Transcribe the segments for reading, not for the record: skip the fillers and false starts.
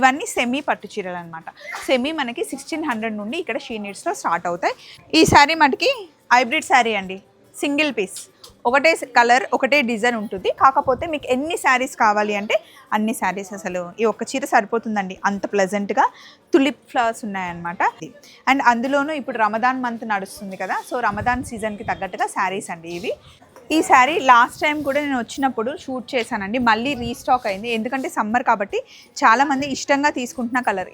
ఇవన్నీ సెమీ పట్టు చీరలు అనమాట. సెమీ మనకి 1600 నుండి ఇక్కడ షీ నీడ్స్లో స్టార్ట్ అవుతాయి. ఈ శారీ మనకి హైబ్రిడ్ శారీ అండి, సింగిల్ పీస్, ఒకటే కలర్ ఒకటే డిజైన్ ఉంటుంది. కాకపోతే మీకు ఎన్ని శారీస్ కావాలి అంటే అన్ని శారీస్, అసలు ఈ ఒక్క చీర సరిపోతుందండి, అంత ప్లెజెంట్గా తులిప్ ఫ్లవర్స్ ఉన్నాయన్నమాట. అండ్ అందులోనూ ఇప్పుడు రమదాన్ మంత్ నడుస్తుంది కదా, సో రమదాన్ సీజన్కి తగ్గట్టుగా శారీస్ అండి ఇవి. ఈ శారీ లాస్ట్ టైం కూడా నేను వచ్చినప్పుడు షూట్ చేశానండి, మళ్ళీ రీస్టాక్ అయింది. ఎందుకంటే సమ్మర్ కాబట్టి చాలామంది ఇష్టంగా తీసుకుంటున్న కలర్.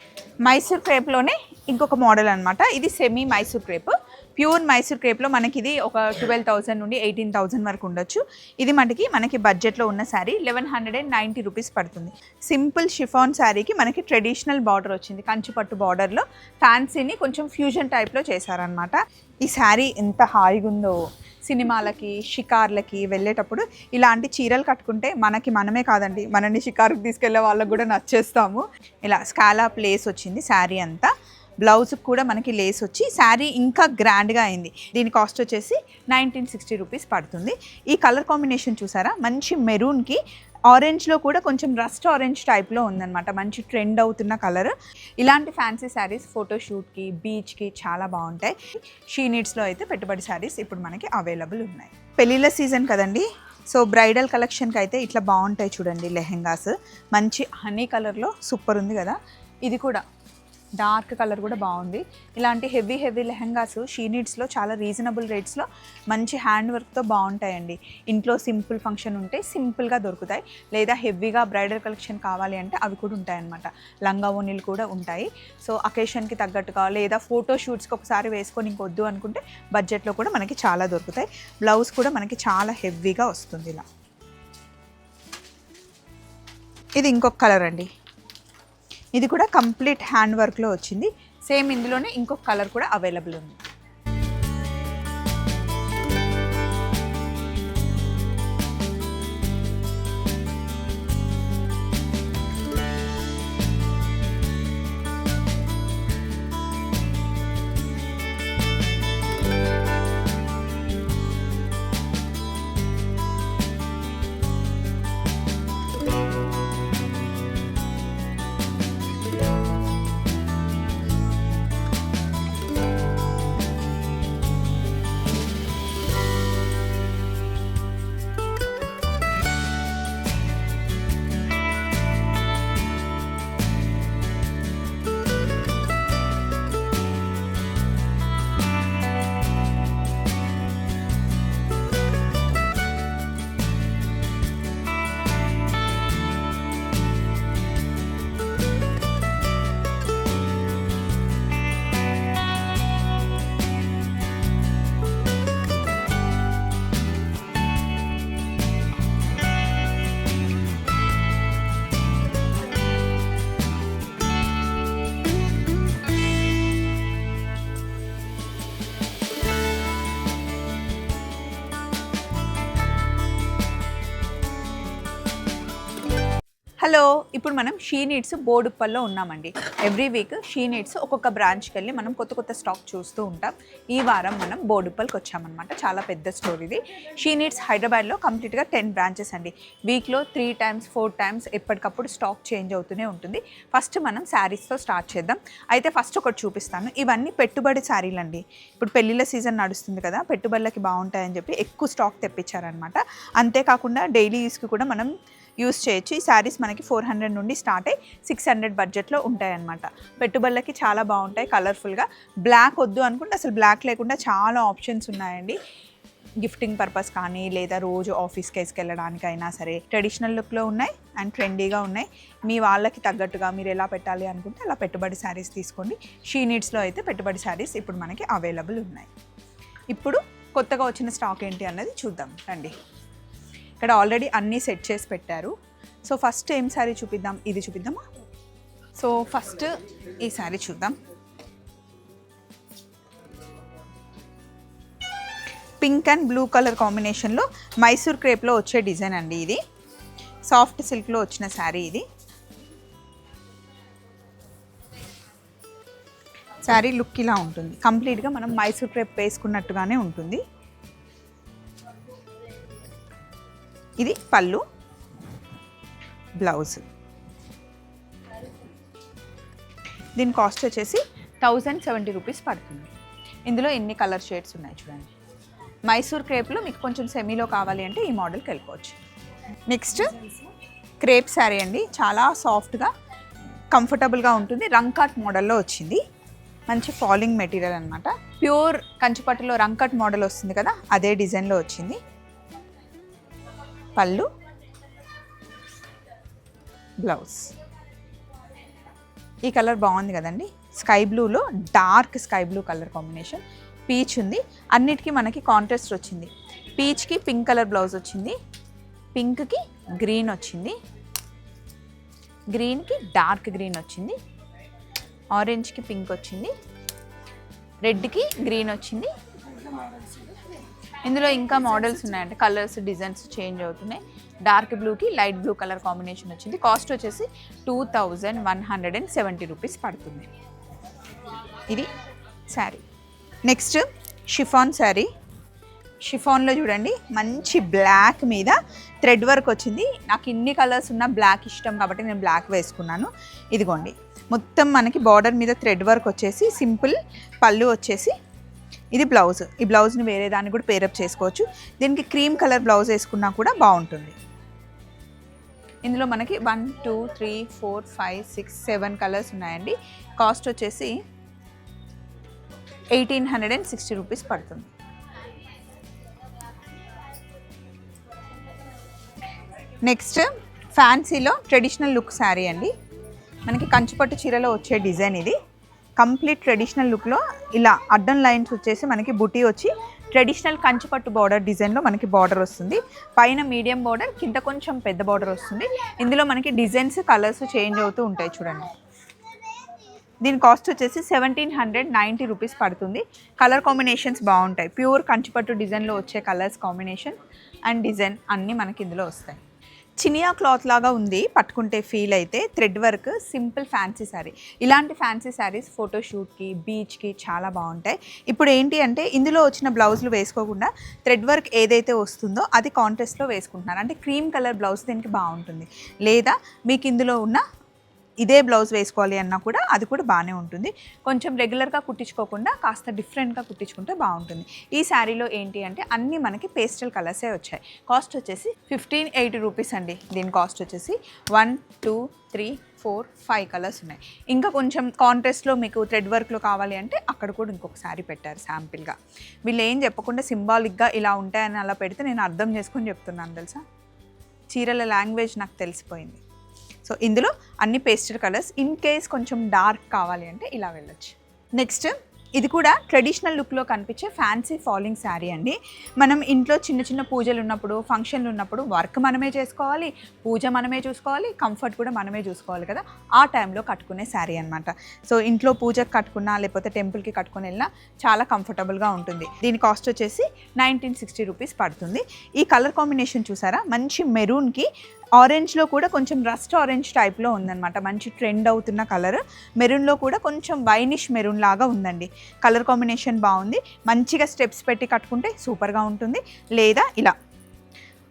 మైసూర్ క్రేప్లోనే ఇంకొక మోడల్ అనమాట. ఇది semi Mysore crepe, pure Mysore క్రేప్లో మనకి ఇది ఒక 12,000 నుండి 18,000 వరకు ఉండొచ్చు. ఇది మనకి బడ్జెట్లో ఉన్న శారీ 1190 రూపీస్ పడుతుంది. సింపుల్ షిఫాన్ శారీకి మనకి ట్రెడిషనల్ బార్డర్ వచ్చింది, కంచిపట్టు బార్డర్లో ఫ్యాన్సీని కొంచెం ఫ్యూజన్ టైప్లో చేశారనమాట. ఈ శారీ ఎంత హాయిగా ఉందో, సినిమాలకి షికార్లకి వెళ్ళేటప్పుడు ఇలాంటి చీరలు కట్టుకుంటే మనమే కాదండి, మనని షికారుకి తీసుకెళ్లే వాళ్ళకు కూడా నచ్చేస్తాము. ఇలా స్కాలప్ లేస్ వచ్చింది శారీ అంతా, బ్లౌజ్ కూడా మనకి లేస్ వచ్చి శారీ ఇంకా గ్రాండ్గా అయింది. దీని కాస్ట్ వచ్చేసి 1960 రూపీస్ పడుతుంది. ఈ కలర్ కాంబినేషన్ చూసారా, మంచి మెరూన్కి ఆరెంజ్లో కూడా కొంచెం రస్ట్ ఆరెంజ్ టైప్లో ఉందన్నమాట, మంచి ట్రెండ్ అవుతున్న కలర్. ఇలాంటి ఫ్యాన్సీ శారీస్ ఫోటోషూట్కి బీచ్కి చాలా బాగుంటాయి. షీ నీడ్స్లో అయితే పెట్టుబడి శారీస్ ఇప్పుడు మనకి అవైలబుల్ ఉన్నాయి. పెళ్ళిళ్ళ సీజన్ కదండి, సో బ్రైడల్ కలెక్షన్కి అయితే ఇట్లా బాగుంటాయి చూడండి లెహెంగాస్. మంచి హనీ కలర్లో సూపర్ ఉంది కదా, ఇది కూడా డార్క్ కలర్ కూడా బాగుంది. ఇలాంటి హెవీ లెహెంగాస్ షీ నీడ్స్లో చాలా రీజనబుల్ రేట్స్లో మంచి హ్యాండ్ వర్క్తో బాగుంటాయండి. ఇంట్లో సింపుల్ ఫంక్షన్ ఉంటే సింపుల్గా దొరుకుతాయి, లేదా హెవీగా బ్రైడల్ కలెక్షన్ కావాలి అంటే అవి కూడా ఉంటాయన్నమాట. లంగా ఓనీలు కూడా ఉంటాయి. సో అకేషన్కి తగ్గట్టుగా లేదా ఫోటో షూట్స్కి ఒకసారి వేసుకొని ఇంకొద్దు అనుకుంటే బడ్జెట్లో కూడా మనకి చాలా దొరుకుతాయి. బ్లౌజ్ కూడా మనకి చాలా హెవీగా వస్తుంది. ఇలా ఇది ఇంకొక కలర్ అండి, ఇది కూడా కంప్లీట్ హ్యాండ్ వర్క్లో వచ్చింది. సేమ్ ఇందులోనే ఇంకొక కలర్ కూడా అవైలబుల్ ఉంది. హలో, ఇప్పుడు మనం షీ నీడ్స్ బోడుప్పల్లో ఉన్నామండి. ఎవ్రీ వీక్ షీ నీడ్స్ ఒక్కొక్క బ్రాంచ్కి వెళ్ళి మనం కొత్త స్టాక్ చూస్తూ ఉంటాం. ఈ వారం మనం బోడుప్పల్కి వచ్చామన్నమాట. చాలా పెద్ద స్టోర్ ఇది. షీ నీడ్స్ హైదరాబాద్లో కంప్లీట్గా 10 బ్రాంచెస్ అండి. వీక్లో 3 times 4 times ఎప్పటికప్పుడు స్టాక్ చేంజ్ అవుతూనే ఉంటుంది. ఫస్ట్ మనం శారీస్తో స్టార్ట్ చేద్దాం. అయితే ఫస్ట్ ఒకటి చూపిస్తాను. ఇవన్నీ పెట్టుబడి శారీలు అండి. ఇప్పుడు పెళ్ళిళ్ళ సీజన్ నడుస్తుంది కదా, పెట్టుబడులకి బాగుంటాయని చెప్పి ఎక్కువ స్టాక్ తెప్పించారనమాట. అంతేకాకుండా డైలీ యూస్కి కూడా మనం యూస్ చేయొచ్చు. ఈ శారీస్ మనకి 400 నుండి స్టార్ట్ అయ్యి 600 బడ్జెట్లో ఉంటాయన్నమాట. పెట్టుబడులకి చాలా బాగుంటాయి, కలర్ఫుల్గా. బ్లాక్ వద్దు అనుకుంటే అసలు బ్లాక్ లేకుండా చాలా ఆప్షన్స్ ఉన్నాయండి. గిఫ్టింగ్ పర్పస్ కానీ లేదా రోజు ఆఫీస్కి వేసుకెళ్ళడానికైనా సరే ట్రెడిషనల్ లుక్లో ఉన్నాయి అండ్ ట్రెండీగా ఉన్నాయి. మీ వాళ్ళకి తగ్గట్టుగా మీరు ఎలా పెట్టాలి అనుకుంటే అలా పెట్టుబడి శారీస్ తీసుకోండి. షీ నీడ్స్లో అయితే పెట్టుబడి శారీస్ ఇప్పుడు మనకి అవైలబుల్ ఉన్నాయి. ఇప్పుడు కొత్తగా వచ్చిన స్టాక్ ఏంటి అన్నది చూద్దాం రండి. ఇక్కడ ఆల్రెడీ అన్నీ సెట్ చేసి పెట్టారు. సో ఫస్ట్ ఏం శారీ చూపిద్దాం, ఇది చూపిద్దామా? సో ఫస్ట్ ఈ శారీ చూద్దాం. పింక్ అండ్ బ్లూ కలర్ కాంబినేషన్లో మైసూర్ క్రేప్లో వచ్చే డిజైన్ అండి. ఇది సాఫ్ట్ సిల్క్లో వచ్చిన శారీ. ఇది శారీ లుక్ ఇలా ఉంటుంది. కంప్లీట్గా మనం మైసూర్ క్రేప్ వేసుకున్నట్టుగానే ఉంటుంది. ఇది పళ్ళు, బ్లౌజ్. దీని కాస్ట్ వచ్చేసి 1070 రూపీస్ పడుతుంది. ఇందులో ఎన్ని కలర్ షేడ్స్ ఉన్నాయి చూడండి. మైసూర్ క్రేప్లో మీకు కొంచెం సెమీలో కావాలి అంటే ఈ మోడల్కి వెళ్ళిపోవచ్చు. నెక్స్ట్ క్రేప్ శారీ అండి, చాలా సాఫ్ట్గా కంఫర్టబుల్గా ఉంటుంది. రంకాట్ మోడల్లో వచ్చింది, మంచి ఫాలింగ్ మెటీరియల్ అనమాట. ప్యూర్ కంచిపట్టులో రంకట్ మోడల్ వస్తుంది కదా, అదే డిజైన్లో వచ్చింది. పళ్ళు, బ్లౌజ్. ఈ కలర్ బాగుంది కదండి, స్కై బ్లూలో dark sky blue colour combination. Peach ఉంది, అన్నిటికీ మనకి కాంట్రాస్ట్ వచ్చింది. పీచ్కి పింక్ కలర్ బ్లౌజ్ వచ్చింది, పింక్కి గ్రీన్ వచ్చింది, గ్రీన్కి డార్క్ గ్రీన్ వచ్చింది, ఆరెంజ్కి పింక్ వచ్చింది, రెడ్కి గ్రీన్ వచ్చింది. ఇందులో ఇంకా మోడల్స్ ఉన్నాయంటే కలర్స్ డిజైన్స్ చేంజ్ అవుతున్నాయి. డార్క్ బ్లూకి లైట్ బ్లూ కలర్ కాంబినేషన్ వచ్చింది. కాస్ట్ వచ్చేసి 2170 రూపీస్ పడుతుంది. ఇది శారీ. Next chiffon sari. షిఫాన్లో చూడండి, మంచి బ్లాక్ మీద థ్రెడ్ వర్క్ వచ్చింది. నాకు ఇన్ని కలర్స్ ఉన్న బ్లాక్ ఇష్టం కాబట్టి నేను బ్లాక్ వేసుకున్నాను. ఇదిగోండి, మొత్తం మనకి బార్డర్ మీద థ్రెడ్ వర్క్ వచ్చేసి సింపుల్. పళ్ళు వచ్చేసి ఇది బ్లౌజ్. ఈ బ్లౌజ్ని వేరే దాన్ని కూడా పేరప్ చేసుకోవచ్చు. దీనికి క్రీమ్ కలర్ బ్లౌజ్ వేసుకున్నా కూడా బాగుంటుంది. ఇందులో మనకి 1 2 3 4 5 6 7 కలర్స్ ఉన్నాయండి. కాస్ట్ వచ్చేసి 1860 రూపీస్ పడుతుంది. నెక్స్ట్ ఫ్యాన్సీలో ట్రెడిషనల్ లుక్ శారీ అండి. మనకి కంచిపట్టు చీరలో వచ్చే డిజైన్ ఇది. కంప్లీట్ ట్రెడిషనల్ లుక్లో ఇలా అడ్డం లైన్స్ వచ్చేసి మనకి బుటీ వచ్చి ట్రెడిషనల్ కంచిపట్టు బార్డర్ డిజైన్లో మనకి బార్డర్ వస్తుంది. పైన మీడియం బార్డర్, కింద కొంచెం పెద్ద బార్డర్ వస్తుంది. ఇందులో మనకి డిజైన్స్ కలర్స్ చేంజ్ అవుతూ ఉంటాయి చూడండి. దీని కాస్ట్ వచ్చేసి 1790 రూపీస్ పడుతుంది. కలర్ కాంబినేషన్స్ బాగుంటాయి. ప్యూర్ కంచిపట్టు డిజైన్లో వచ్చే కలర్స్ కాంబినేషన్ అండ్ డిజైన్ అన్నీ మనకి ఇందులో వస్తాయి. చినియా క్లాత్ లాగా ఉంది, పట్టుకుంటే ఫీల్ అయితే. Thread work, simple fancy sari. ఇలాంటి ఫ్యాన్సీ శారీస్ ఫోటోషూట్కి, బీచ్కి చాలా బాగుంటాయి. ఇప్పుడు ఏంటి అంటే ఇందులో వచ్చిన బ్లౌజులు వేసుకోకుండా థ్రెడ్ వర్క్ ఏదైతే వస్తుందో అది కాంట్రాస్ట్లో వేసుకుంటున్నారు. అంటే క్రీమ్ కలర్ బ్లౌజ్ దీనికి బాగుంటుంది. లేదా మీకు ఇందులో ఉన్న ఇదే బ్లౌజ్ వేసుకోవాలి అన్నా కూడా అది కూడా బాగానే ఉంటుంది. కొంచెం రెగ్యులర్గా కుట్టించుకోకుండా కాస్త డిఫరెంట్గా కుట్టించుకుంటే బాగుంటుంది. ఈ శారీలో ఏంటి అంటే అన్నీ మనకి పేస్టల్ కలర్సే వచ్చాయి. కాస్ట్ వచ్చేసి 1580 రూపీస్ అండి. దీని కాస్ట్ వచ్చేసి 1 2 3 4 5 కలర్స్ ఉన్నాయి. ఇంకా కొంచెం కాంట్రాస్ట్లో మీకు థ్రెడ్ వర్క్లో కావాలి అంటే అక్కడ కూడా ఇంకొక శారీ పెట్టారు శాంపిల్గా. వీళ్ళు ఏం చెప్పకుండా సింబాలిక్గా ఇలా ఉంటాయని అలా పెడితే నేను అర్థం చేసుకొని చెప్తున్నాను తెలుసా. చీరల లాంగ్వేజ్ నాకు తెలిసిపోయింది. సో ఇందులో అన్ని పేస్టల్ కలర్స్. ఇన్ కేస్ కొంచెం డార్క్ కావాలి అంటే ఇలా వెళ్ళొచ్చు. నెక్స్ట్ ఇది కూడా ట్రెడిషనల్ లుక్లో కనిపించే ఫ్యాన్సీ ఫాలింగ్ శారీ అండి. మనం ఇంట్లో చిన్న చిన్న పూజలు ఉన్నప్పుడు, ఫంక్షన్లు ఉన్నప్పుడు వర్క్ మనమే చేసుకోవాలి, పూజ మనమే చూసుకోవాలి, కంఫర్ట్ కూడా మనమే చూసుకోవాలి కదా, ఆ టైంలో కట్టుకునే శారీ అనమాట. సో ఇంట్లో పూజకు కట్టుకున్నా లేకపోతే టెంపుల్కి కట్టుకుని వెళ్ళినా చాలా కంఫర్టబుల్గా ఉంటుంది. దీని కాస్ట్ వచ్చేసి 1960 రూపీస్ పడుతుంది. ఈ కలర్ కాంబినేషన్ చూసారా, మంచి మెరూన్కి ఆరెంజ్లో కూడా కొంచెం రస్ట్ ఆరెంజ్ టైప్లో ఉందన్నమాట. మంచి ట్రెండ్ అవుతున్న కలర్. మెరూన్లో కూడా కొంచెం వైనిష్ మెరూన్ లాగా ఉందండి. కలర్ కాంబినేషన్ బాగుంది. మంచిగా స్టెప్స్ పెట్టి కట్టుకుంటే సూపర్గా ఉంటుంది. లేదా ఇలా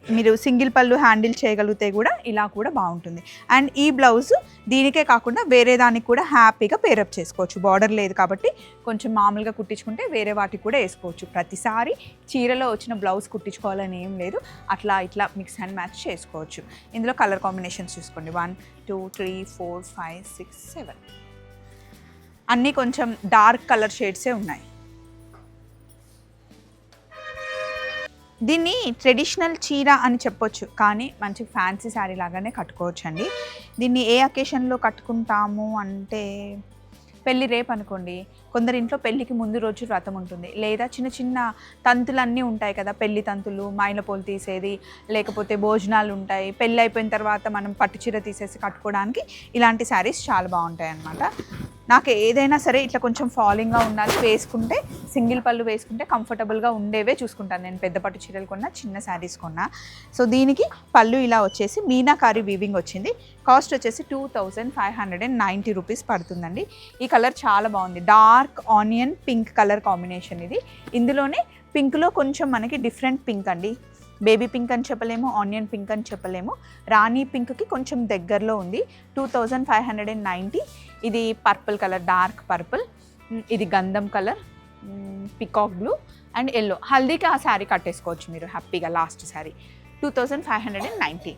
మీరు సింగిల్ పళ్ళు హ్యాండిల్ చేయగలిగితే కూడా ఇలా కూడా బాగుంటుంది. అండ్ ఈ బ్లౌజ్ దీనికే కాకుండా వేరే దానికి కూడా హ్యాపీగా పేరప్ చేసుకోవచ్చు. బార్డర్ లేదు కాబట్టి కొంచెం మామూలుగా కుట్టించుకుంటే వేరే వాటికి కూడా వేసుకోవచ్చు. ప్రతిసారి చీరలో వచ్చిన బ్లౌజ్ కుట్టించుకోవాలని ఏం లేదు, అట్లా ఇట్లా మిక్స్ అండ్ మ్యాచ్ చేసుకోవచ్చు. ఇందులో కలర్ కాంబినేషన్స్ చూసుకోండి, 1 2 3 4 5 6 7 అన్నీ కొంచెం డార్క్ కలర్ షేడ్సే ఉన్నాయి. దీన్ని ట్రెడిషనల్ చీర అని చెప్పొచ్చు, కానీ మంచి ఫ్యాన్సీ శారీ లాగానే కట్టుకోవచ్చు అండి. దీన్ని ఏ అకేషన్లో కట్టుకుంటాము అంటే, పెళ్ళి రేపు అనుకోండి, కొందరి ఇంట్లో పెళ్ళికి ముందు రోజు వ్రతం ఉంటుంది, లేదా చిన్న చిన్న తంతులన్నీ ఉంటాయి కదా, పెళ్లి తంతులు, మైలపోలు తీసేది, లేకపోతే భోజనాలు ఉంటాయి. పెళ్ళి అయిపోయిన తర్వాత మనం పట్టు చీర తీసేసి కట్టుకోవడానికి ఇలాంటి శారీస్ చాలా బాగుంటాయి అన్నమాట. నాకు ఏదైనా సరే ఇట్లా కొంచెం ఫాలింగ్గా ఉండాలి, వేసుకుంటే సింగిల్ పళ్ళు వేసుకుంటే కంఫర్టబుల్గా ఉండేవే చూసుకుంటాను నేను. పెద్ద పట్టు చీరలు కొన్నా, చిన్న శారీస్ కొన్నా. సో దీనికి పళ్ళు ఇలా వచ్చేసి మీనాకారి వీవింగ్ వచ్చింది. కాస్ట్ వచ్చేసి 2590 రూపీస్ పడుతుందండి. ఈ కలర్ చాలా బాగుంది, dark onion pink colour combination ఇది. ఇందులోనే పింక్లో కొంచెం మనకి డిఫరెంట్ పింక్ అండి. బేబీ పింక్ అని చెప్పలేము, ఆనియన్ పింక్ అని చెప్పలేము. రాణి పింక్కి కొంచెం దగ్గరలో ఉంది. 2590. ఇది పర్పుల్ కలర్, డార్క్ పర్పుల్. ఇది గంధం colour, peacock blue and yellow. హల్దీకి ఆ శారీ కట్టేసుకోవచ్చు మీరు హ్యాపీగా. లాస్ట్ శారీ 2590.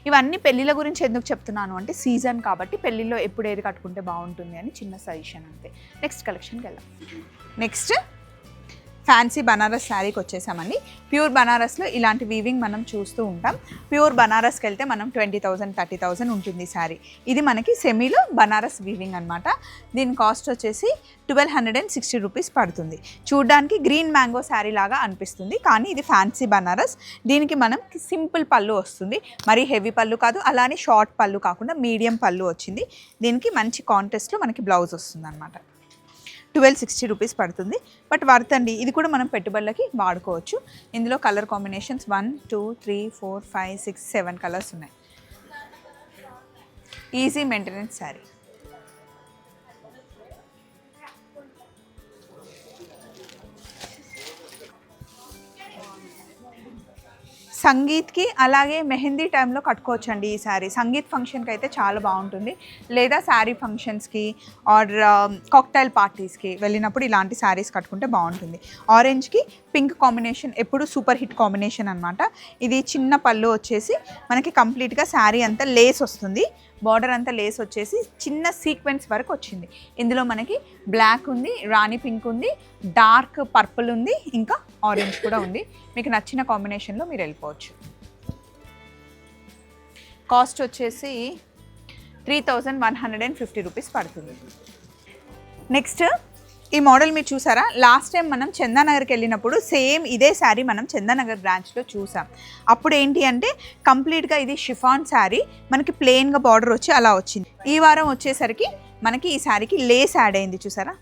ఇవన్నీ పెళ్ళిళ్ళ గురించి ఎందుకు చెప్తున్నాను అంటే సీజన్ కాబట్టి పెళ్ళిళ్ళలో ఎప్పుడు ఏది కట్టుకుంటే బాగుంటుంది అని చిన్న సజెషన్ అంతే. నెక్స్ట్ కలెక్షన్కి వెళ్దాం. నెక్స్ట్ ఫ్యాన్సీ బనారస్ శారీకి వచ్చేసామండి. ప్యూర్ బనారస్లో ఇలాంటి వీవింగ్ మనం చూస్తూ ఉంటాం. ప్యూర్ బనారస్కి వెళ్తే మనం 20,000 30,000 ఉంటుంది శారీ. ఇది మనకి సెమీలో బనారస్ వీవింగ్ అనమాట. దీని కాస్ట్ వచ్చేసి 1260 రూపీస్ పడుతుంది. చూడ్డానికి గ్రీన్ మ్యాంగో శారీ లాగా అనిపిస్తుంది, కానీ ఇది ఫ్యాన్సీ బనారస్. దీనికి మనం సింపుల్ పళ్ళు వస్తుంది, మరీ హెవీ పళ్ళు కాదు, అలానే షార్ట్ పళ్ళు కాకుండా మీడియం పళ్ళు వచ్చింది. దీనికి మంచి కాంట్రాస్ట్లో మనకి బ్లౌజ్ వస్తుంది అనమాట. 1260 రూపీస్ పడుతుంది. బట్ వర్త్ అండి. ఇది కూడా మనం పెట్టుబడులకి వాడుకోవచ్చు. ఇందులో కలర్ కాంబినేషన్స్ 1 2 3 4 5 6 7 కలర్స్ ఉన్నాయి. Easy maintenance sari. సంగీత్కి అలాగే మెహందీ టైంలో కట్టుకోవచ్చండి ఈ శారీ. సంగీత్ ఫంక్షన్కి అయితే చాలా బాగుంటుంది, లేదా శారీ ఫంక్షన్స్కి ఆర్ కాక్టైల్ పార్టీస్కి వెళ్ళినప్పుడు ఇలాంటి శారీస్ కట్టుకుంటే బాగుంటుంది. ఆరెంజ్కి పింక్ కాంబినేషన్ ఎప్పుడు సూపర్ హిట్ కాంబినేషన్ అనమాట. ఇది చిన్న పళ్ళు వచ్చేసి మనకి కంప్లీట్గా శారీ అంతా లేస్ వస్తుంది. బార్డర్ అంతా లేస్ వచ్చేసి చిన్న సీక్వెన్స్ వరకు వచ్చింది. ఇందులో మనకి బ్లాక్ ఉంది, రాణి పింక్ ఉంది, డార్క్ పర్పుల్ ఉంది, ఇంకా ఆరెంజ్ కూడా ఉంది. మీకు నచ్చిన కాంబినేషన్లో మీరు వెళ్ళిపోవచ్చు. కాస్ట్ వచ్చేసి 3150 రూపీస్ పడుతుంది. నెక్స్ట్ ఈ మోడల్ మీరు చూసారా, లాస్ట్ టైం మనం చందానగర్కి వెళ్ళినప్పుడు సేమ్ ఇదే శారీ మనం చందానగర్ బ్రాంచ్లో చూసాం. అప్పుడు ఏంటి అంటే కంప్లీట్గా ఇది షిఫాన్ శారీ, మనకి ప్లెయిన్గా బార్డర్ వచ్చి అలా వచ్చింది. ఈ వారం వచ్చేసరికి మనకి ఈ శారీకి లేస్ యాడ్ అయింది. చూసారా,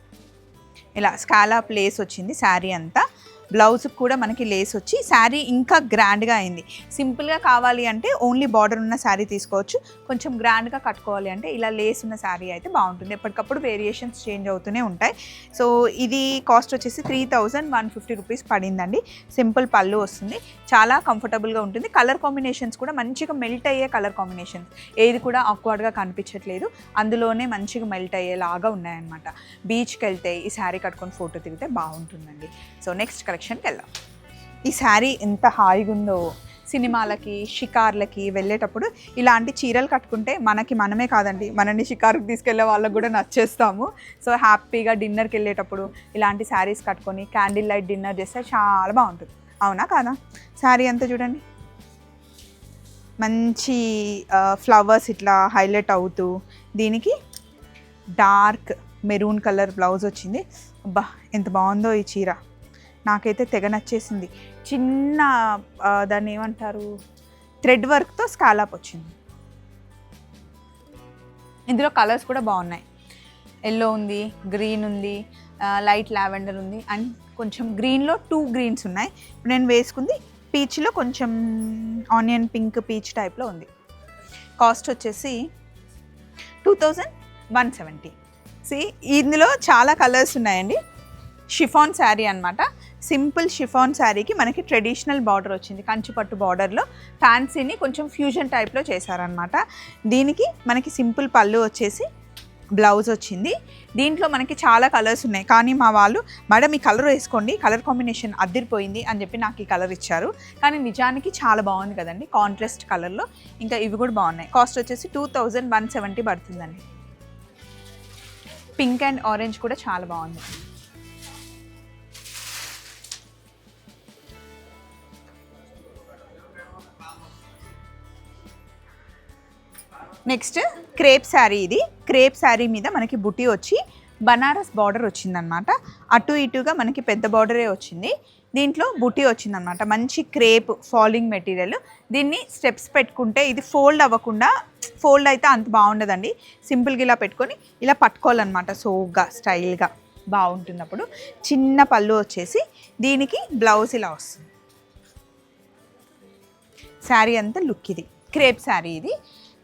ఇలా స్కాలప్ లేస్ వచ్చింది శారీ అంతా. బ్లౌజ్కి కూడా మనకి లేస్ వచ్చి శారీ ఇంకా గ్రాండ్గా అయింది. సింపుల్గా కావాలి అంటే ఓన్లీ బార్డర్ ఉన్న శారీ తీసుకోవచ్చు. కొంచెం గ్రాండ్గా కట్టుకోవాలి అంటే ఇలా లేస్ ఉన్న శారీ అయితే బాగుంటుంది. ఎప్పటికప్పుడు వేరియేషన్స్ చేంజ్ అవుతూనే ఉంటాయి. సో ఇది కాస్ట్ వచ్చేసి 3150 రూపీస్ పడిందండి. సింపుల్ పళ్ళు వస్తుంది, చాలా కంఫర్టబుల్గా ఉంటుంది. కలర్ కాంబినేషన్స్ కూడా మంచిగా మెల్ట్ అయ్యే కలర్ కాంబినేషన్స్, ఏది కూడా ఆక్వర్డ్గా కనిపించట్లేదు, అందులోనే మంచిగా మెల్ట్ అయ్యేలాగా ఉన్నాయన్నమాట. బీచ్కి వెళ్తే ఈ శారీ కట్టుకొని ఫోటో దిగితే బాగుంటుందండి. సో నెక్స్ట్ కలెక్షన్కి వెళ్దాం. ఈ శారీ ఎంత హాయిగా ఉందో. సినిమాలకి షికార్లకి వెళ్ళేటప్పుడు ఇలాంటి చీరలు కట్టుకుంటే మనమే కాదండి, మనని షికార్కి తీసుకెళ్లే వాళ్ళకు కూడా నచ్చేస్తాము. సో హ్యాపీగా డిన్నర్కి వెళ్ళేటప్పుడు ఇలాంటి శారీస్ కట్టుకొని క్యాండిల్ లైట్ డిన్నర్ చేస్తే చాలా బాగుంటుంది. అవునా కాదా? శారీ అంతా చూడండి, మంచి ఫ్లవర్స్ ఇట్లా హైలైట్ అవుతూ, దీనికి డార్క్ మెరూన్ కలర్ బ్లౌజ్ వచ్చింది. అబ్బా ఎంత బాగుందో ఈ చీర, నాకైతే తెగ నచ్చేసింది. చిన్న దాన్ని ఏమంటారు, థ్రెడ్ వర్క్తో స్కాలప్ వచ్చింది. ఇందులో కలర్స్ కూడా బాగున్నాయి. ఎల్లో ఉంది, గ్రీన్ ఉంది, లైట్ లావెండర్ ఉంది, అండ్ కొంచెం గ్రీన్లో 2 గ్రీన్స్ ఉన్నాయి. ఇప్పుడు నేను వేసుకుంది పీచ్లో కొంచెం ఆనియన్ పింక్ పీచ్ టైప్లో ఉంది. కాస్ట్ వచ్చేసి 2170. ఇందులో చాలా కలర్స్ ఉన్నాయండి. షిఫాన్ శారీ అనమాట. సింపుల్ షిఫాన్ శారీకి మనకి ట్రెడిషనల్ బార్డర్ వచ్చింది, కంచిపట్టు బార్డర్లో ఫ్యాన్సీని కొంచెం ఫ్యూజన్ టైప్లో చేశారనమాట. దీనికి మనకి సింపుల్ పళ్ళు వచ్చేసి బ్లౌజ్ వచ్చింది. దీంట్లో మనకి చాలా కలర్స్ ఉన్నాయి, కానీ మా వాళ్ళు మేడం ఈ కలర్ వేసుకోండి, కలర్ కాంబినేషన్ అదిరిపోయింది అని చెప్పి నాకు ఈ కలర్ ఇచ్చారు. కానీ నిజానికి చాలా బాగుంది కదండి, కాంట్రాస్ట్ కలర్లో. ఇంకా ఇవి కూడా బాగున్నాయి. కాస్ట్ వచ్చేసి 2170 పడుతుందండి. పింక్ అండ్ ఆరెంజ్ కూడా చాలా బాగుంది. Next crepe sari. ఇది క్రేప్ శారీ మీద మనకి బుటీ వచ్చి బనారస్ బార్డర్ వచ్చిందనమాట. అటు ఇటుగా మనకి పెద్ద బార్డరే వచ్చింది. దీంట్లో బుటీ వచ్చిందనమాట. మంచి క్రేప్ ఫాలింగ్ మెటీరియల్. దీన్ని స్టెప్స్ పెట్టుకుంటే ఇది ఫోల్డ్ అవ్వకుండా, ఫోల్డ్ అయితే అంత బాగుండదండి. సింపుల్గా ఇలా పెట్టుకొని ఇలా పట్టుకోవాలన్నమాట, సోగ్గా స్టైల్గా బాగుంటుంది. అప్పుడు చిన్న పళ్ళు వచ్చేసి దీనికి బ్లౌజ్ ఇలా వస్తుంది. శారీ అంతా లుక్ ఇది. క్రేప్ శారీ ఇది.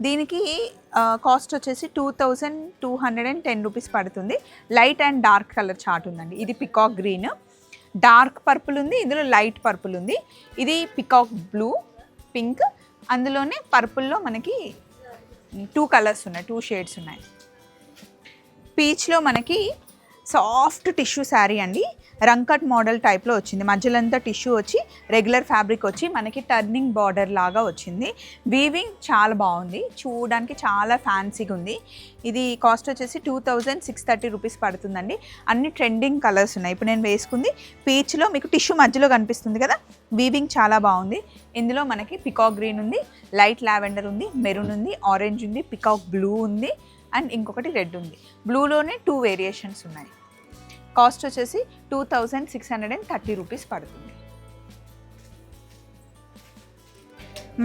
దీనికి కాస్ట్ వచ్చేసి 2210 రూపీస్ పడుతుంది. Light and dark colour chart ఉందండి. ఇది పికాక్ గ్రీన్. డార్క్ పర్పుల్ ఉంది, ఇందులో లైట్ పర్పుల్ ఉంది. ఇది పికాక్ బ్లూ, పింక్, అందులోనే పర్పుల్లో మనకి 2 కలర్స్ ఉన్నాయి, 2 షేడ్స్ ఉన్నాయి. పీచ్లో మనకి సాఫ్ట్ టిష్యూ శారీ అండి, రంకట్ మోడల్ టైప్లో వచ్చింది. మధ్యలో అంతా టిష్యూ వచ్చి రెగ్యులర్ ఫ్యాబ్రిక్ వచ్చి మనకి టర్నింగ్ బార్డర్ లాగా వచ్చింది. వీవింగ్ చాలా బాగుంది, చూడడానికి చాలా ఫ్యాన్సీగా ఉంది. ఇది కాస్ట్ వచ్చేసి 2630 రూపీస్ పడుతుందండి. అన్ని ట్రెండింగ్ కలర్స్ ఉన్నాయి. ఇప్పుడు నేను వేసుకుంది పీచ్లో, మీకు టిష్యూ మధ్యలో కనిపిస్తుంది కదా, వీవింగ్ చాలా బాగుంది. ఇందులో మనకి పికాక్ గ్రీన్ ఉంది, లైట్ లావెండర్ ఉంది, మెరూన్ ఉంది, ఆరెంజ్ ఉంది, పికాక్ బ్లూ ఉంది, అండ్ ఇంకొకటి రెడ్ ఉంది. బ్లూలోనే 2 వేరియేషన్స్ ఉన్నాయి. కాస్ట్ వచ్చేసి 2630 రూపీస్ పడుతుంది.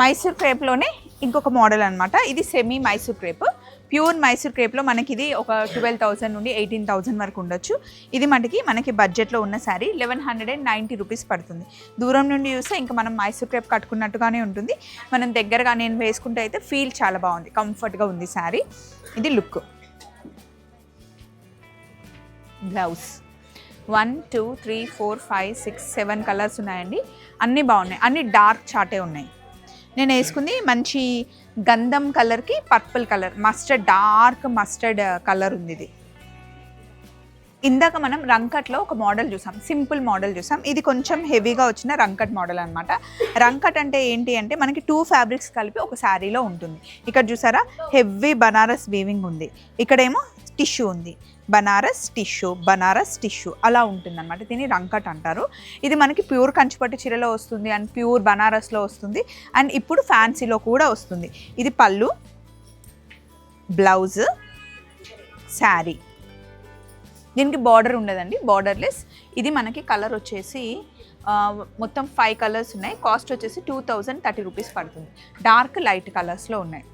మైసూర్ క్రేప్లోనే ఇంకొక మోడల్ అనమాట. ఇది semi Mysore crepe. Pure Mysore క్రేప్లో మనకి ఇది ఒక 12,000 నుండి 18,000 వరకు ఉండొచ్చు. ఇది మనకి బడ్జెట్లో ఉన్న శారీ 1190 రూపీస్ పడుతుంది. దూరం నుండి చూస్తే ఇంకా మనం మైసూర్ క్రేప్ కట్టుకున్నట్టుగానే ఉంటుంది. మనం దగ్గరగా నేను వేసుకుంటే అయితే ఫీల్ చాలా బాగుంది, కంఫర్ట్గా ఉంది శారీ. ఇది లుక్. బ్లౌజ్ 1 2 3 4 5 6 7 కలర్స్ ఉన్నాయండి. అన్నీ బాగున్నాయి, అన్నీ డార్క్ చాటే ఉన్నాయి. నేను వేసుకుంది మంచి గంధం కలర్కి purple colour, mustard, dark mustard colour ఉంది. ఇది ఇందాక మనం రంకట్లో ఒక మోడల్ చూసాం, సింపుల్ మోడల్ చూసాం. ఇది కొంచెం హెవీగా వచ్చిన రంకట్ మోడల్ అనమాట. రంకట్ అంటే ఏంటి అంటే మనకి 2 ఫ్యాబ్రిక్స్ కలిపి ఒక శారీలో ఉంటుంది. ఇక్కడ చూసారా హెవీ బనారస్ వీవింగ్ ఉంది, ఇక్కడేమో టిష్యూ ఉంది, బనారస్ టిష్యూ అలా ఉంటుందన్నమాట. దీన్ని రంకట్ అంటారు. ఇది మనకి ప్యూర్ కంచిపట్టు చీరలో వస్తుంది, అండ్ ప్యూర్ బనారస్లో వస్తుంది, అండ్ ఇప్పుడు ఫ్యాన్సీలో కూడా వస్తుంది. ఇది పళ్ళు, బ్లౌజ్, శారీ. దీనికి బార్డర్ ఉండదండి, బార్డర్లెస్. ఇది మనకి కలర్ వచ్చేసి మొత్తం 5 కలర్స్ ఉన్నాయి. కాస్ట్ వచ్చేసి 2030 రూపీస్ పడుతుంది. డార్క్ లైట్ కలర్స్లో ఉన్నాయి.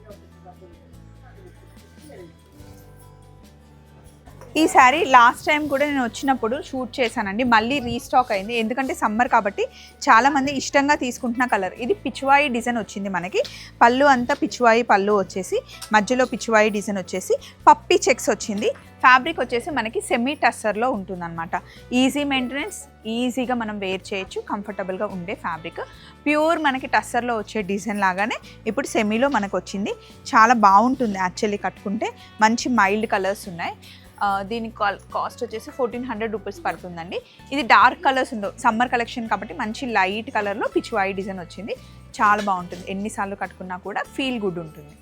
ఈ శారీ లాస్ట్ టైం కూడా నేను వచ్చినప్పుడు షూట్ చేశానండి, మళ్ళీ రీస్టాక్ అయింది. ఎందుకంటే సమ్మర్ కాబట్టి చాలామంది ఇష్టంగా తీసుకుంటున్న కలర్. ఇది పిచ్వాయి డిజైన్ వచ్చింది మనకి. పళ్ళు అంతా పిచ్వాయి పళ్ళు వచ్చేసి, మధ్యలో పిచ్వాయి డిజైన్ వచ్చేసి పప్పి చెక్స్ వచ్చింది. ఫ్యాబ్రిక్ వచ్చేసి మనకి సెమీ టస్సర్లో ఉంటుందన్నమాట. ఈజీ మెయింటెనెన్స్, ఈజీగా మనం వేర్ చేయొచ్చు, కంఫర్టబుల్గా ఉండే ఫ్యాబ్రిక్. ప్యూర్ మనకి టస్సర్లో వచ్చే డిజైన్ లాగానే ఇప్పుడు సెమీలో మనకు వచ్చింది. చాలా బాగుంటుంది యాక్చువల్లీ కట్టుకుంటే. మంచి మైల్డ్ కలర్స్ ఉన్నాయి. దీని కాస్ట్ వచ్చేసి 1400 రూపీస్ పడుతుందండి. ఇది డార్క్ కలర్స్ ఉండవు, సమ్మర్ కలెక్షన్ కాబట్టి మంచి లైట్ కలర్లో పిచ్వాయి డిజైన్ వచ్చింది. చాలా బాగుంటుంది, ఎన్నిసార్లు కట్టుకున్నా కూడా ఫీల్ గుడ్ ఉంటుంది.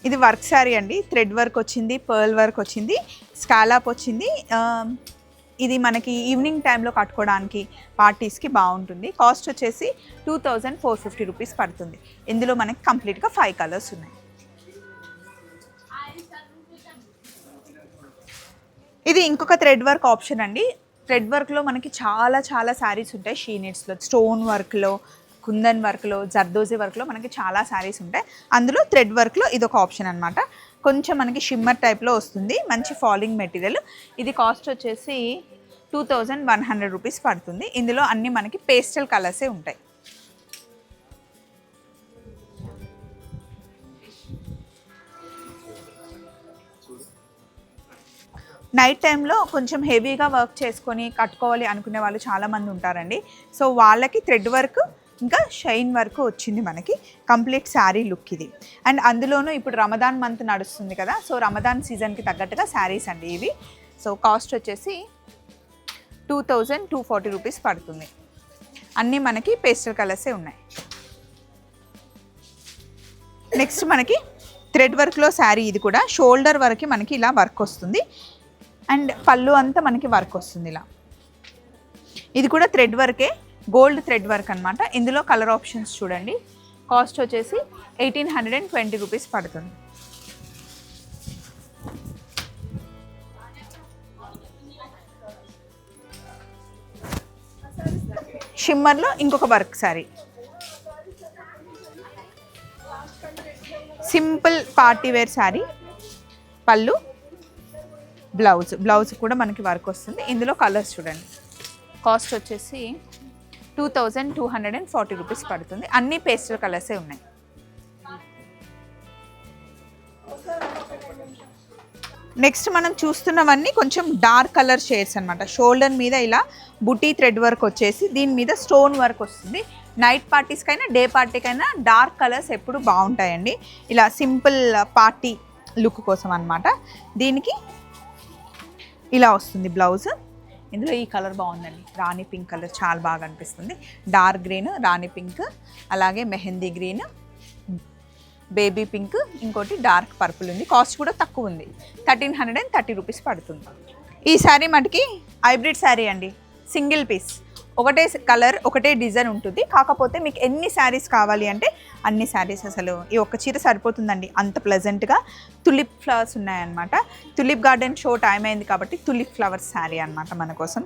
ఇది వర్క్ శారీ అండి, థ్రెడ్ వర్క్ వచ్చింది, పర్ల్ వర్క్ వచ్చింది, స్కాలాప్ వచ్చింది. ఇది మనకి ఈవినింగ్ టైంలో కట్టుకోవడానికి పార్టీస్కి బాగుంటుంది. కాస్ట్ వచ్చేసి 2450 రూపీస్ పడుతుంది. ఇందులో మనకి కంప్లీట్గా 5 కలర్స్ ఉన్నాయి. ఇది ఇంకొక థ్రెడ్ వర్క్ ఆప్షన్ అండి. థ్రెడ్ వర్క్లో మనకి చాలా శారీస్ ఉంటాయి. షీ నీడ్స్లో, స్టోన్ వర్క్లో, కుందన్ వర్క్లో, జర్దోజీ వర్క్లో మనకి చాలా శారీస్ ఉంటాయి. అందులో థ్రెడ్ వర్క్లో ఇదొక ఆప్షన్ అనమాట. కొంచెం మనకి షిమ్మర్ టైప్లో వస్తుంది, మంచి ఫాలింగ్ మెటీరియల్. ఇది కాస్ట్ వచ్చేసి 2100 రూపీస్ పడుతుంది. ఇందులో అన్నీ మనకి పేస్టల్ కలర్సే ఉంటాయి. నైట్ టైంలో కొంచెం హెవీగా వర్క్ చేసుకొని కట్టుకోవాలి అనుకునే వాళ్ళు చాలామంది ఉంటారండి. సో వాళ్ళకి థ్రెడ్ వర్క్ ఇంకా షైన్ వర్క్ వచ్చింది మనకి. కంప్లీట్ శారీ లుక్ ఇది. అండ్ అందులోనూ ఇప్పుడు రమదాన్ మంత్ నడుస్తుంది కదా, సో రమదాన్ సీజన్కి తగ్గట్టుగా శారీస్ అండి ఇవి. సో కాస్ట్ వచ్చేసి 2240 రూపీస్ పడుతుంది. అన్నీ మనకి పేస్టల్ కలర్సే ఉన్నాయి. నెక్స్ట్ మనకి థ్రెడ్ వర్క్లో శారీ. ఇది కూడా షోల్డర్ వరకు మనకి ఇలా వర్క్ వస్తుంది, అండ్ పళ్ళు అంతా మనకి వర్క్ వస్తుంది ఇలా. ఇది కూడా థ్రెడ్ వర్కే, గోల్డ్ థ్రెడ్ వర్క్ అనమాట. ఇందులో కలర్ ఆప్షన్స్ చూడండి. కాస్ట్ వచ్చేసి 1820 రూపీస్ పడుతుంది. షిమ్మర్లో ఇంకొక work sari, simple party wear sari. పళ్ళు, బ్లౌజ్ కూడా మనకి వర్క్ వస్తుంది. ఇందులో కలర్స్ చూడండి. కాస్ట్ వచ్చేసి 2240 రూపీస్ పడుతుంది. అన్ని పేస్టల్ కలర్సే ఉన్నాయి. నెక్స్ట్ మనం చూస్తున్నవన్నీ కొంచెం డార్క్ కలర్ షేడ్స్ అనమాట. షోల్డర్ మీద ఇలా బుటీ థ్రెడ్ వర్క్ వచ్చేసి దీని మీద స్టోన్ వర్క్ వస్తుంది. నైట్ పార్టీస్కైనా డే పార్టీకైనా డార్క్ కలర్స్ ఎప్పుడు బాగుంటాయండి. ఇలా సింపుల్ పార్టీ లుక్ కోసం అనమాట. దీనికి ఇలా వస్తుంది బ్లౌజ్. ఇందులో ఈ కలర్ బాగుందండి, రాణి పింక్ కలర్ చాలా బాగా అనిపిస్తుంది. డార్క్ గ్రీన్, రాణి పింక్, అలాగే మెహందీ గ్రీన్, బేబీ పింక్, ఇంకోటి డార్క్ పర్పుల్ ఉంది. కాస్ట్ కూడా తక్కువ ఉంది, 1330 రూపీస్ పడుతుంది. ఈ శారీ మనకి హైబ్రిడ్ శారీ అండి, సింగిల్ పీస్, ఒకటే కలర్ ఒకటే డిజైన్ ఉంటుంది. కాకపోతే మీకు ఎన్ని శారీస్ కావాలి అంటే అన్ని శారీస్, అసలు ఈ ఒక్క చీర సరిపోతుందండి, అంత ప్లెజెంట్గా. తులిప్ ఫ్లవర్స్ ఉన్నాయన్నమాట. తులిప్ గార్డెన్ షో టైం అయింది కాబట్టి తులిప్ ఫ్లవర్స్ శారీ అనమాట మన కోసం.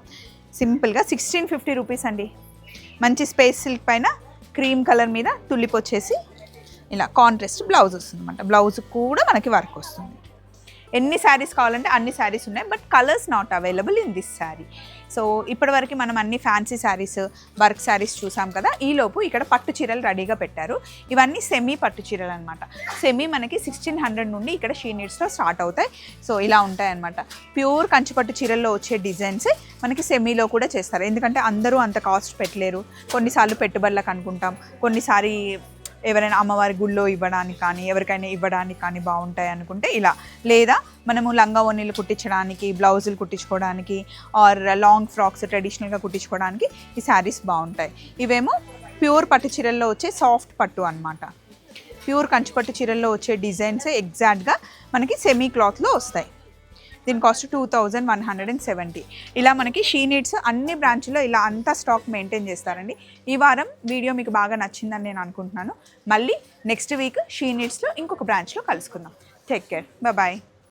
సింపుల్గా 1650 రూపీస్ అండి. మంచి స్పేస్ సిల్క్ పైన క్రీమ్ కలర్ మీద తులిప్ వచ్చేసి ఇలా కాంట్రాస్ట్ బ్లౌజ్ వస్తుంది అనమాట. బ్లౌజ్ కూడా మనకి వర్క్ వస్తుంది. ఎన్ని శారీస్ కావాలంటే అన్ని శారీస్ ఉన్నాయి, but colours not available in this sari. So ఇప్పటివరకు మనం అన్ని ఫ్యాన్సీ శారీస్, వర్క్ శారీస్ చూసాం కదా. ఈలోపు ఇక్కడ పట్టు చీరలు రెడీగా పెట్టారు. ఇవన్నీ సెమీ పట్టు చీరలు అనమాట. సెమీ మనకి 1600 నుండి ఇక్కడ షీ నీడ్స్లో స్టార్ట్ అవుతాయి. సో ఇలా ఉంటాయన్నమాట. ప్యూర్ కంచిపట్టు చీరల్లో వచ్చే డిజైన్స్ మనకి సెమీలో కూడా చేస్తారు. ఎందుకంటే అందరూ అంత కాస్ట్ పెట్టలేరు. కొన్నిసార్లు పెట్టుబడులకు అనుకుంటాం, కొన్నిసారి ఎవరైనా అమ్మవారి గుళ్ళో ఇవ్వడానికి కానీ ఎవరికైనా ఇవ్వడానికి కానీ బాగుంటాయి అనుకుంటే ఇలా, లేదా మనము లంగా ఓణీలు కుట్టించడానికి, బ్లౌజులు కుట్టించుకోవడానికి, ఆర్ లాంగ్ ఫ్రాక్స్ ట్రెడిషనల్గా కుట్టించుకోవడానికి ఈ శారీస్ బాగుంటాయి. ఇవేమో ప్యూర్ పట్టు చీరల్లో వచ్చే సాఫ్ట్ పట్టు అనమాట. ప్యూర్ కంచిపట్టు చీరల్లో వచ్చే డిజైన్స్ ఎగ్జాక్ట్గా మనకి సెమీ క్లాత్లో వస్తాయి. దీని కాస్ట్ 2170. ఇలా మనకి షీ నీడ్స్ అన్ని బ్రాంచ్లో ఇలా అంతా స్టాక్ మెయింటైన్ చేస్తారండి. ఈ వారం వీడియో మీకు బాగా నచ్చిందని నేను అనుకుంటున్నాను. మళ్ళీ నెక్స్ట్ వీక్ షీ నీడ్స్లో ఇంకొక బ్రాంచ్లో కలుసుకుందాం. Take care, bye.